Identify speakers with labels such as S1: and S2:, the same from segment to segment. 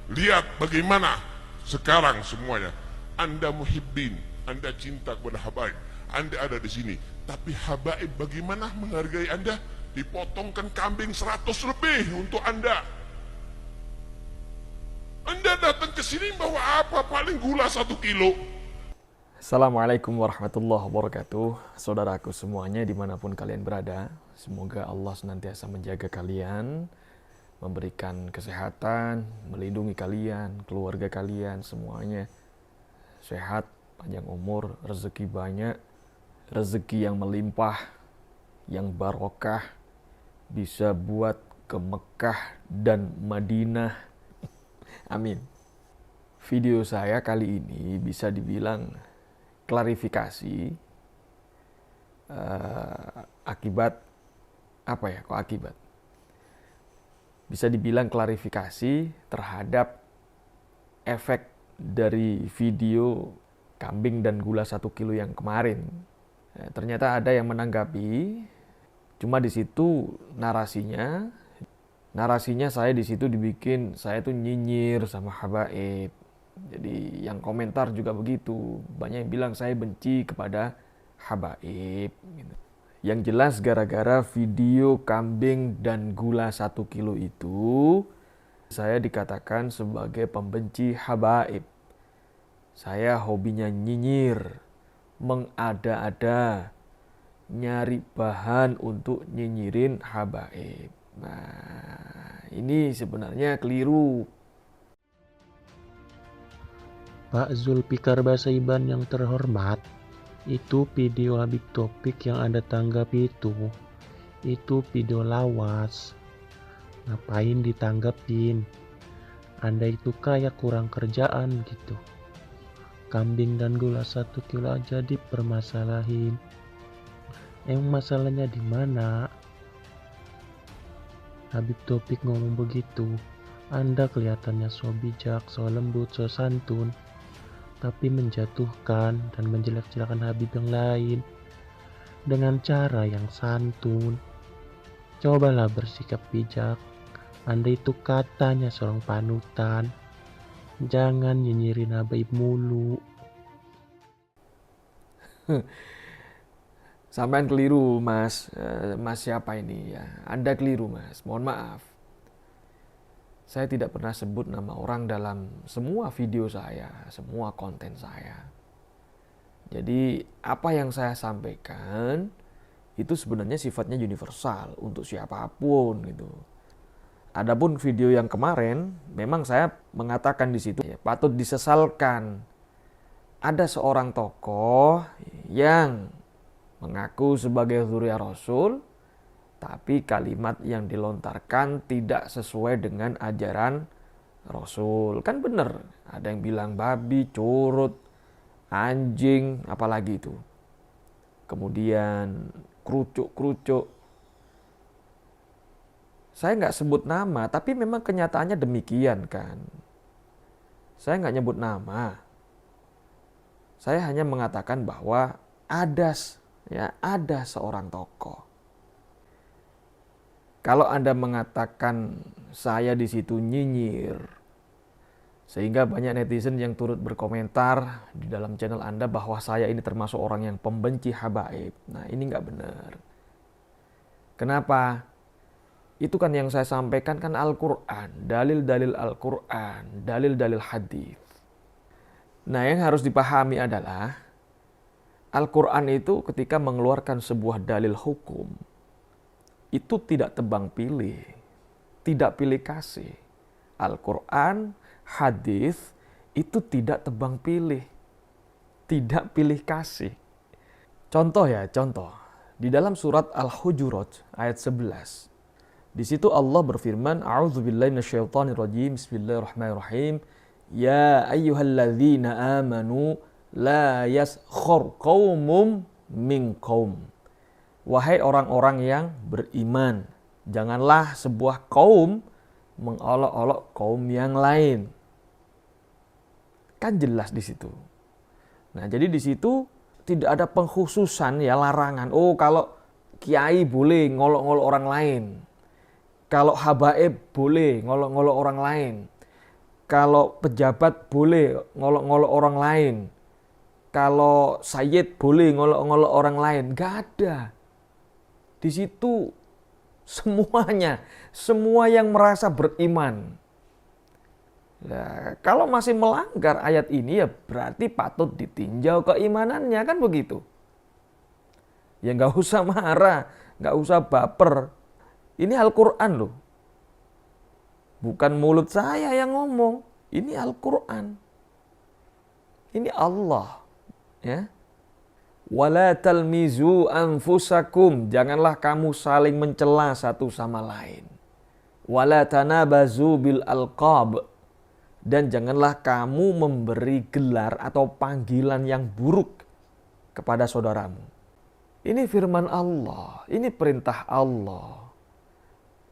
S1: Lihat bagaimana sekarang semuanya. Anda muhibbin, Anda cinta kepada habaib, Anda ada di sini. Tapi habaib bagaimana menghargai Anda? Dipotongkan kambing 100 lebih untuk Anda. Anda datang ke sini bawa apa? Paling gula 1 kilo.
S2: Assalamualaikum warahmatullahi wabarakatuh. Saudaraku semuanya dimanapun kalian berada, semoga Allah senantiasa menjaga kalian, memberikan kesehatan, melindungi kalian, keluarga kalian semuanya sehat, panjang umur, rezeki banyak, rezeki yang melimpah, yang barokah, bisa buat ke Mekah dan Madinah. Amin. Video saya kali ini bisa dibilang klarifikasi akibat apa ya? Kok akibat? Bisa dibilang klarifikasi terhadap efek dari video kambing dan gula 1 kilo yang kemarin. Ternyata ada yang menanggapi, cuma di situ narasinya saya di situ dibikin saya tuh nyinyir sama habaib. Jadi yang komentar juga begitu, banyak yang bilang saya benci kepada habaib gitu. Yang jelas gara-gara video kambing dan gula 1 kilo itu saya dikatakan sebagai pembenci habaib. Saya hobinya nyinyir, mengada-ada, nyari bahan untuk nyinyirin habaib. Nah, ini sebenarnya keliru.
S3: Pak Zulfikar Basaiban yang terhormat, itu video Habib Topik yang Anda tanggapi itu video lawas. Ngapain ditanggapin? Anda itu kayak kurang kerjaan gitu. Kambing dan gula 1 kilo aja dipermasalahin. Emang masalahnya di mana? Habib Topik ngomong begitu, Anda kelihatannya so bijak, so lembut, so santun, tapi menjatuhkan dan menjelek-jelekan Habib yang lain dengan cara yang santun. Cobalah bersikap bijak. Anda itu katanya seorang panutan. Jangan nyinyirin Habib mulu.
S2: Sampean keliru, Mas. Mas siapa ini ya? Anda keliru, Mas. Mohon maaf. Saya tidak pernah sebut nama orang dalam semua video saya, semua konten saya. Jadi apa yang saya sampaikan itu sebenarnya sifatnya universal untuk siapapun gitu. Adapun video yang kemarin, memang saya mengatakan di situ ya, patut disesalkan. Ada seorang tokoh yang mengaku sebagai zuriat Rasul, tapi kalimat yang dilontarkan tidak sesuai dengan ajaran Rasul. Kan bener, ada yang bilang babi, curut, anjing, apalagi itu. Kemudian kerucuk-kerucuk. Saya nggak sebut nama, tapi memang kenyataannya demikian kan. Saya nggak nyebut nama. Saya hanya mengatakan bahwa ada seorang tokoh. Kalau Anda mengatakan saya di situ nyinyir, sehingga banyak netizen yang turut berkomentar di dalam channel Anda bahwa saya ini termasuk orang yang pembenci habaib. Nah, ini nggak benar. Kenapa? Itu kan yang saya sampaikan kan Al-Quran, dalil-dalil Al-Quran, dalil-dalil hadis. Nah, yang harus dipahami adalah Al-Quran itu ketika mengeluarkan sebuah dalil hukum, itu tidak tebang pilih, tidak pilih kasih. Al-Quran, hadis itu tidak tebang pilih, tidak pilih kasih. Contoh. Di dalam surat Al-Hujurat ayat 11. Di situ Allah berfirman, A'udzubillahi minasyaitonirrajim, Bismillahirrahmanirrahim. Ya ayyuhalladzina amanu la yaskhur qaumum min qaum. Wahai orang-orang yang beriman, janganlah sebuah kaum mengolok-olok kaum yang lain. Kan jelas di situ. Nah, jadi di situ tidak ada pengkhususan ya, larangan. Oh, kalau kiai boleh ngolok-ngolok orang lain. Kalau habaib boleh ngolok-ngolok orang lain. Kalau pejabat boleh ngolok-ngolok orang lain. Kalau sayyid boleh ngolok-ngolok orang lain. Gak ada. Di situ semuanya, semua yang merasa beriman. Nah, kalau masih melanggar ayat ini ya berarti patut ditinjau keimanannya, kan begitu. Ya nggak usah marah, nggak usah baper. Ini Al-Quran loh. Bukan mulut saya yang ngomong. Ini Al-Quran. Ini Allah. Ya. Wala talmizu anfusakum. Janganlah kamu saling mencela satu sama lain. Wala tanabazu bil alqab. Dan janganlah kamu memberi gelar atau panggilan yang buruk kepada saudaramu. Ini firman Allah, ini perintah Allah.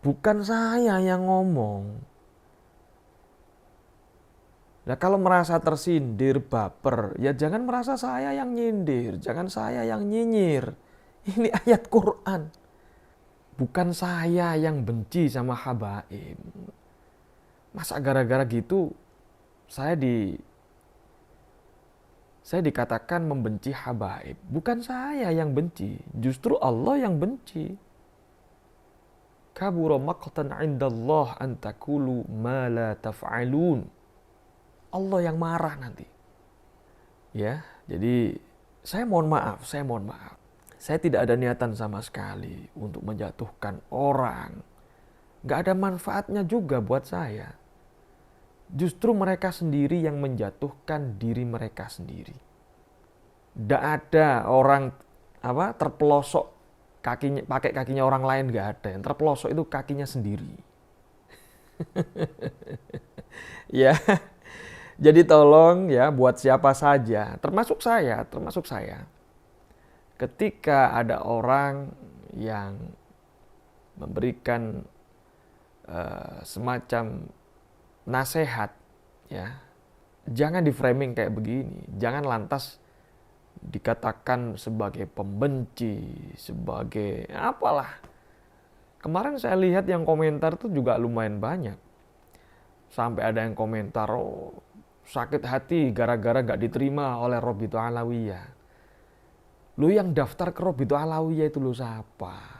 S2: Bukan saya yang ngomong. Nah, kalau merasa tersindir, baper, ya jangan merasa saya yang nyindir, jangan saya yang nyinyir. Ini ayat Quran. Bukan saya yang benci sama habaib. Masa gara-gara gitu saya dikatakan membenci habaib. Bukan saya yang benci, justru Allah yang benci. Kabura maqtan 'indallah an taqulu ma la taf'alun. Allah yang marah nanti. Ya, jadi saya mohon maaf. Saya tidak ada niatan sama sekali untuk menjatuhkan orang. Gak ada manfaatnya juga buat saya. Justru mereka sendiri yang menjatuhkan diri mereka sendiri. Tidak ada orang terpelosok kakinya, pakai kakinya orang lain, nggak ada. Yang terpelosok itu kakinya sendiri. Ya, jadi tolong ya buat siapa saja, termasuk saya. Ketika ada orang yang memberikan semacam nasihat, ya, jangan di framing kayak begini. Jangan lantas dikatakan sebagai pembenci, sebagai apalah. Kemarin saya lihat yang komentar tuh juga lumayan banyak. Sampai ada yang komentar, oh, sakit hati gara-gara gak diterima oleh Robito Alawiyah. Lu yang daftar ke Robito Alawiyah itu lu siapa?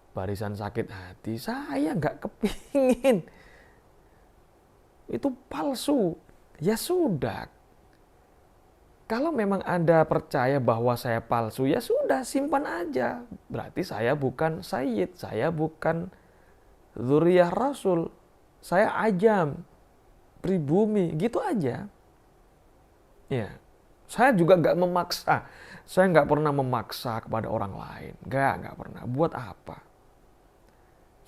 S2: Barisan sakit hati, saya gak kepingin. Itu palsu. Ya sudah. Kalau memang Anda percaya bahwa saya palsu, ya sudah, simpan aja. Berarti saya bukan sayyid, saya bukan dzurriyyah Rasul. Saya ajam, pribumi, gitu aja. Ya, saya juga nggak memaksa. Saya nggak pernah memaksa kepada orang lain. Nggak pernah. Buat apa?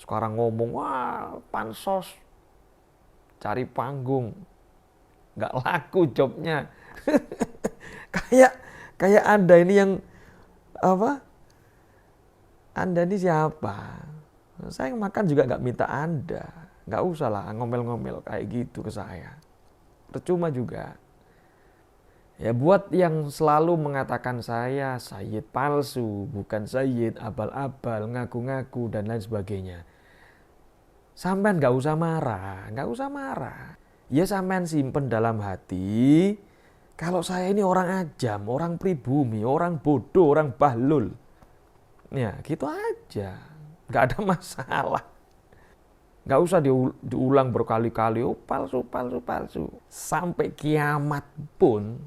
S2: Sekarang ngomong, wah, pansos, cari panggung, nggak laku jobnya. kayak Anda ini yang apa? Anda ini siapa? Saya makan juga nggak minta Anda. Nggak usah lah ngomel-ngomel kayak gitu ke saya. Percuma juga. Ya buat yang selalu mengatakan saya sayyid palsu, bukan sayyid abal-abal, ngaku-ngaku dan lain sebagainya. Sampean nggak usah marah. Ya sampean simpen dalam hati. Kalau saya ini orang ajam, orang pribumi, orang bodoh, orang bahlul. Ya gitu aja. Nggak ada masalah. Nggak usah diulang berkali-kali, oh palsu. Sampai kiamat pun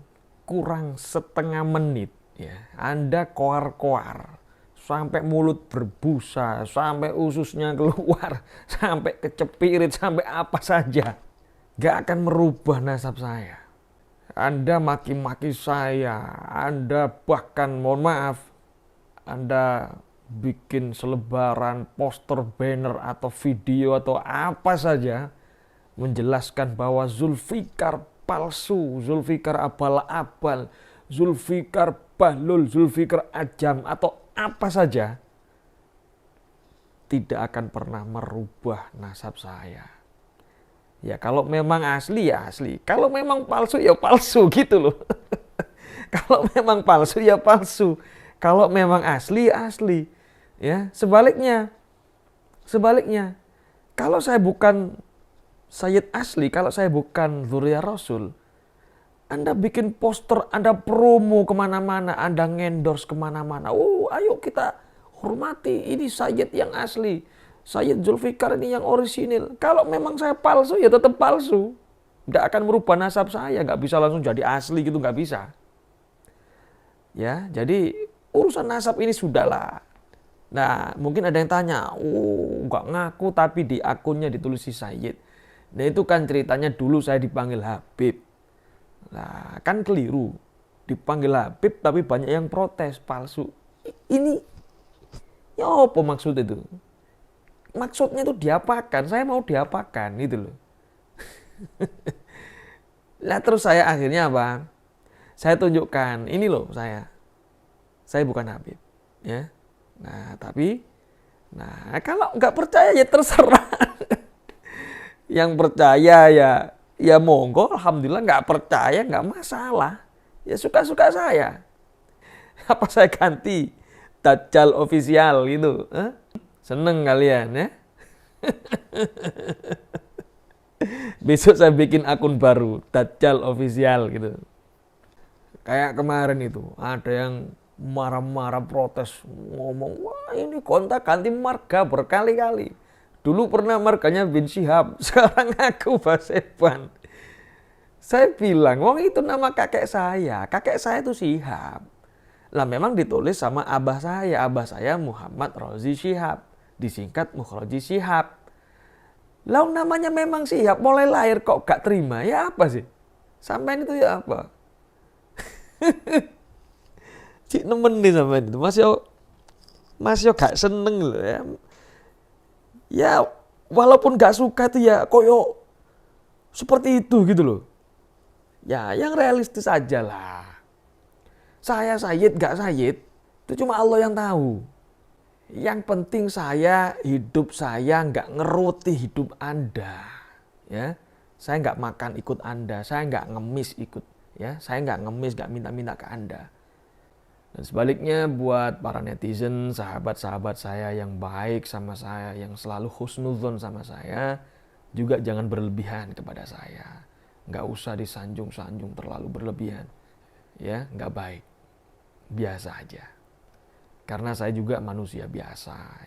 S2: kurang setengah menit, ya, Anda koar-koar. Sampai mulut berbusa, sampai ususnya keluar, sampai kecepirit, sampai apa saja. Nggak akan merubah nasab saya. Anda maki-maki saya, Anda bahkan mohon maaf, Anda bikin selebaran, poster, banner, atau video, atau apa saja menjelaskan bahwa Zulfikar palsu, Zulfikar abal-abal, Zulfikar bahlul, Zulfikar ajam, atau apa saja, tidak akan pernah merubah nasab saya. Ya kalau memang asli ya asli, kalau memang palsu ya palsu gitu loh. Kalau memang palsu ya palsu, kalau memang asli ya asli. Ya, sebaliknya, kalau saya bukan Sayyid asli, kalau saya bukan dzurriyyah Rasul, Anda bikin poster, Anda promo kemana-mana, Anda ngendorse kemana-mana. Ayo kita hormati, ini Sayyid yang asli. Sayyid Zulfikar ini yang orisinil. Kalau memang saya palsu, ya tetap palsu. Nggak akan merubah nasab saya, nggak bisa langsung jadi asli gitu, nggak bisa. Ya, jadi urusan nasab ini sudahlah. Nah, mungkin ada yang tanya, nggak ngaku tapi di akunnya ditulis si Sayyid. Nah, itu kan ceritanya dulu saya dipanggil Habib. Nah, kan keliru. Dipanggil Habib tapi banyak yang protes, palsu. Ini, ya apa maksud itu? Maksudnya itu diapakan? Saya mau diapakan gitu loh. Nah, terus saya akhirnya apa? Saya tunjukkan, ini loh saya bukan Habib. Ya. Nah, tapi, kalau nggak percaya ya terserah. Yang percaya ya monggo, alhamdulillah. Nggak percaya nggak masalah. Ya suka-suka saya. Apa saya ganti Dajjal official gitu? Seneng kalian ya? Besok saya bikin akun baru, Dajjal official gitu. Kayak kemarin itu, ada yang marah-marah protes, ngomong, wah ini kontak ganti marga berkali-kali. Dulu pernah marganya bin Syihab, sekarang aku Baseban. Saya bilang, wong itu nama kakek saya itu Syihab. Lah memang ditulis sama abah saya Muhammad Rozi Syihab, disingkat Mukhroji Syihab. Lah namanya memang Syihab, mulai lahir kok gak terima, ya apa sih? Sampai itu ya apa? Cik nemen nih sama itu, masih gak seneng loh ya. Ya walaupun gak suka tuh ya koyo seperti itu gitu loh. Ya yang realistis aja lah. Saya Sayyid gak Sayyid, itu cuma Allah yang tahu. Yang penting hidup saya gak ngeruti hidup Anda. Ya, saya gak makan ikut Anda, saya gak ngemis ikut. Ya, saya gak ngemis, gak minta-minta ke Anda. Dan sebaliknya buat para netizen, sahabat-sahabat saya yang baik sama saya, yang selalu husnudzon sama saya, juga jangan berlebihan kepada saya. Nggak usah disanjung-sanjung terlalu berlebihan. Ya, nggak baik. Biasa aja. Karena saya juga manusia biasa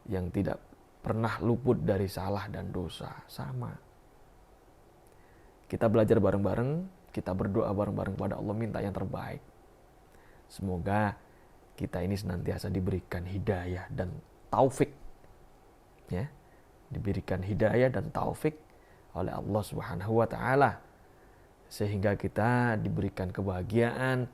S2: yang tidak pernah luput dari salah dan dosa. Sama. Kita belajar bareng-bareng, kita berdoa bareng-bareng kepada Allah, minta yang terbaik. Semoga kita ini senantiasa diberikan hidayah dan taufik. Ya, diberikan hidayah dan taufik oleh Allah Subhanahu wa taala sehingga kita diberikan kebahagiaan,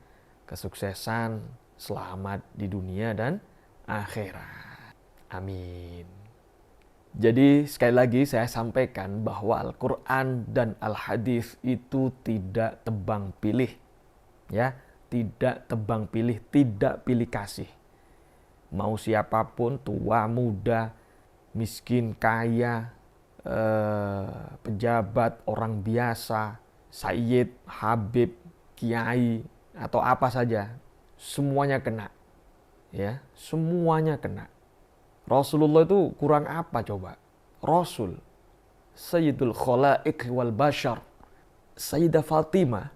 S2: kesuksesan, selamat di dunia dan akhirat. Amin. Jadi sekali lagi saya sampaikan bahwa Al-Qur'an dan Al-Hadis itu tidak tebang pilih. Ya, tidak tebang pilih, tidak pilih kasih. Mau siapapun, tua, muda, miskin, kaya, pejabat, orang biasa, sayyid, habib, kiai, atau apa saja, semuanya kena. Ya, semuanya kena. Rasulullah itu kurang apa coba? Rasul, Sayyidul Khalaiq wal Bashar, Sayyidah Fatimah,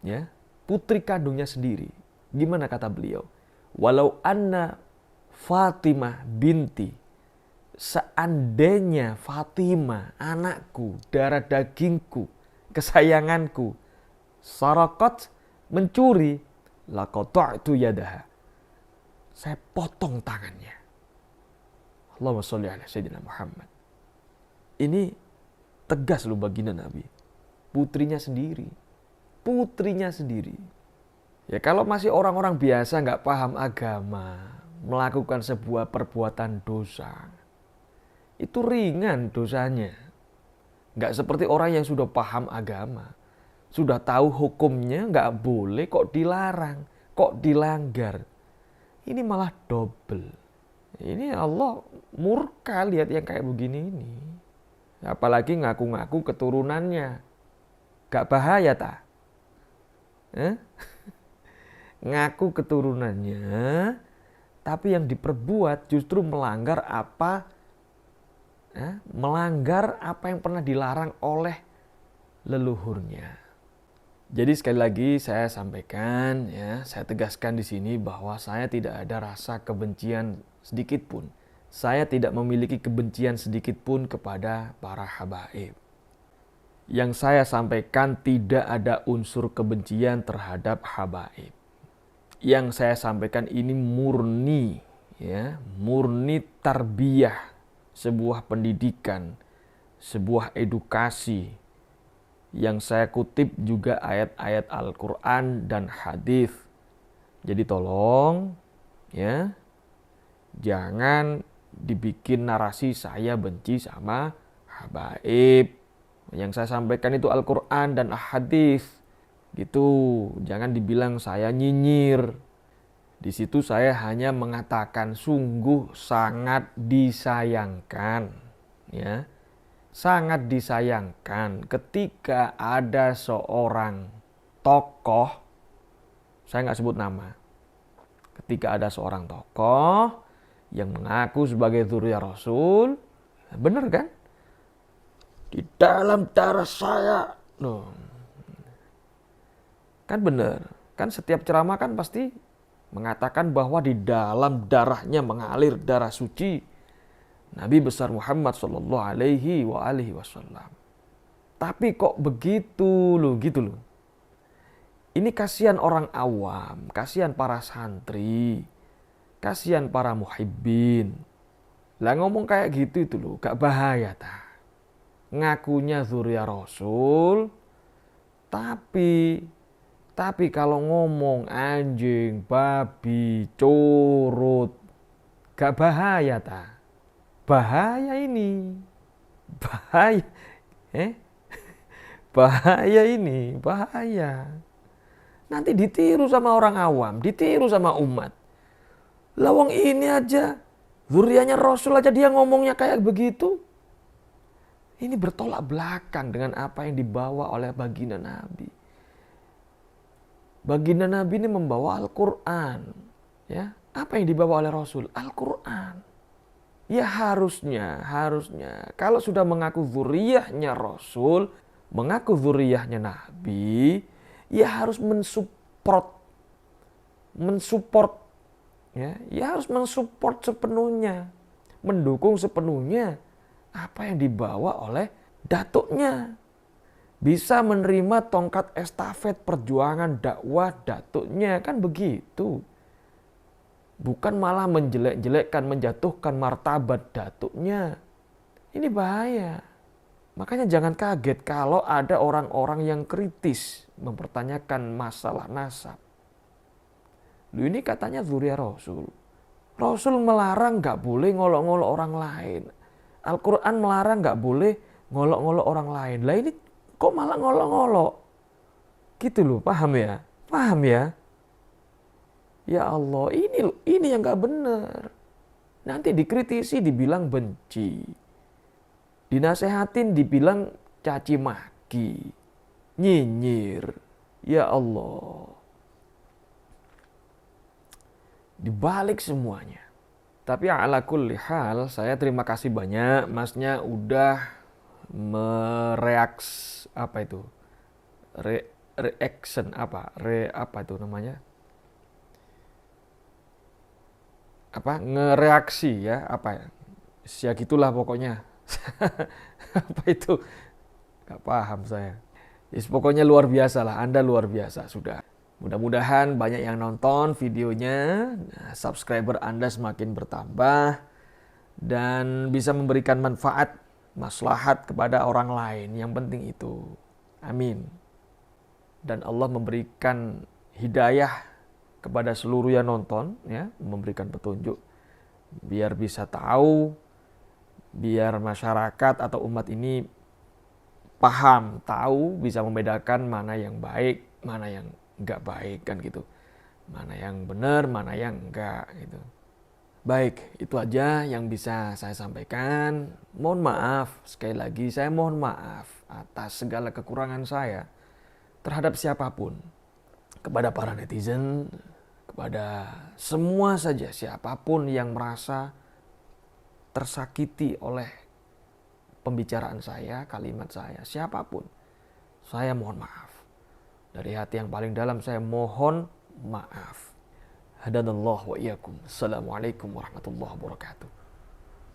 S2: ya, putri kandungnya sendiri. Gimana kata beliau? Walau anna Fatimah binti, seandainya Fatimah anakku, darah dagingku, kesayanganku, sarakat, mencuri, laqata'tu yadaha, saya potong tangannya. Allahumma sholli ala Sayyidina Muhammad. Ini tegas loh baginda Nabi. Putrinya sendiri. Ya kalau masih orang-orang biasa nggak paham agama, melakukan sebuah perbuatan dosa, itu ringan dosanya. Nggak seperti orang yang sudah paham agama, sudah tahu hukumnya nggak boleh kok dilarang, kok dilanggar. Ini malah double. Ini Allah murka lihat yang kayak begini ini. Apalagi ngaku-ngaku keturunannya. Gak bahaya tak? Ngaku keturunannya, tapi yang diperbuat justru melanggar apa melanggar apa yang pernah dilarang oleh leluhurnya. Jadi sekali lagi saya sampaikan, ya, saya tegaskan di sini bahwa saya tidak ada rasa kebencian sedikit pun. Saya tidak memiliki kebencian sedikit pun kepada para habaib. Yang saya sampaikan tidak ada unsur kebencian terhadap habaib. Yang saya sampaikan ini murni, ya, murni tarbiyah, sebuah pendidikan, sebuah edukasi. Yang saya kutip juga ayat-ayat Al-Quran dan hadis. Jadi tolong, ya, jangan dibikin narasi saya benci sama habaib. Yang saya sampaikan itu Al-Quran dan hadis. Gitu, jangan dibilang saya nyinyir. Di situ saya hanya mengatakan sungguh sangat disayangkan, ya. Sangat disayangkan ketika ada seorang tokoh, saya nggak sebut nama, ketika ada seorang tokoh yang mengaku sebagai dzurriyyah Rasul, bener kan? Di dalam darah saya, loh, kan bener, kan setiap ceramah kan pasti mengatakan bahwa di dalam darahnya mengalir darah suci Nabi besar Muhammad Sallallahu Alaihi Wasallam. Tapi kok begitu loh, gitu loh. Ini kasihan orang awam, kasihan para santri, kasihan para muhibbin. Lah ngomong kayak gitu itu loh, gak bahaya ta? Ngakunya dzurriyyah Rasul, tapi kalau ngomong anjing, babi, curut, gak bahaya ta? Bahaya ini, bahaya, bahaya ini, bahaya. Nanti ditiru sama orang awam, ditiru sama umat. Lawang ini aja, dzurriyyahnya Rasul aja dia ngomongnya kayak begitu. Ini bertolak belakang dengan apa yang dibawa oleh baginda Nabi. Baginda Nabi ini membawa Al-Quran. Ya, apa yang dibawa oleh Rasul? Al-Quran. Ya harusnya kalau sudah mengaku dzurriyyahnya Rasul, mengaku dzurriyyahnya Nabi, ya harus mensupport, ya harus mensupport sepenuhnya, mendukung sepenuhnya apa yang dibawa oleh datuknya. Bisa menerima tongkat estafet perjuangan dakwah datuknya, kan begitu. Bukan malah menjelek-jelekkan, menjatuhkan martabat datuknya. Ini bahaya. Makanya jangan kaget kalau ada orang-orang yang kritis mempertanyakan masalah nasab. Lu ini katanya dzurriyyah Rasul. Rasul melarang gak boleh ngolok-ngolok orang lain. Al-Quran melarang gak boleh ngolok-ngolok orang lain. Lah ini kok malah ngolok-ngolok? Gitu loh, paham ya? Paham ya? Ya Allah, ini yang gak benar. Nanti dikritisi dibilang benci. Dinasehatin dibilang caci maki. Nyinyir. Ya Allah. Dibalik semuanya. Tapi ala kulli hal, saya terima kasih banyak masnya udah mereaks apa itu? Reaction apa? Apa itu namanya? Ngereaksi ya, ya gitulah pokoknya. Apa itu, gak paham saya. Pokoknya luar biasa lah, Anda luar biasa sudah. Mudah-mudahan banyak yang nonton videonya, subscriber Anda semakin bertambah dan bisa memberikan manfaat, maslahat kepada orang lain. Yang penting itu, amin. Dan Allah memberikan hidayah kepada seluruh yang nonton, ya, memberikan petunjuk biar bisa tahu, biar masyarakat atau umat ini paham, tahu, bisa membedakan mana yang baik, mana yang enggak baik, kan gitu. Mana yang benar, mana yang enggak, gitu. Baik, itu aja yang bisa saya sampaikan. Mohon maaf, sekali lagi saya mohon maaf atas segala kekurangan saya terhadap siapapun. Kepada para netizen, kepada semua saja siapapun yang merasa tersakiti oleh pembicaraan saya, kalimat saya, siapapun, saya mohon maaf. Dari hati yang paling dalam saya mohon maaf. Hadanallahu wa iyyakum. Assalamualaikum warahmatullahi wabarakatuh.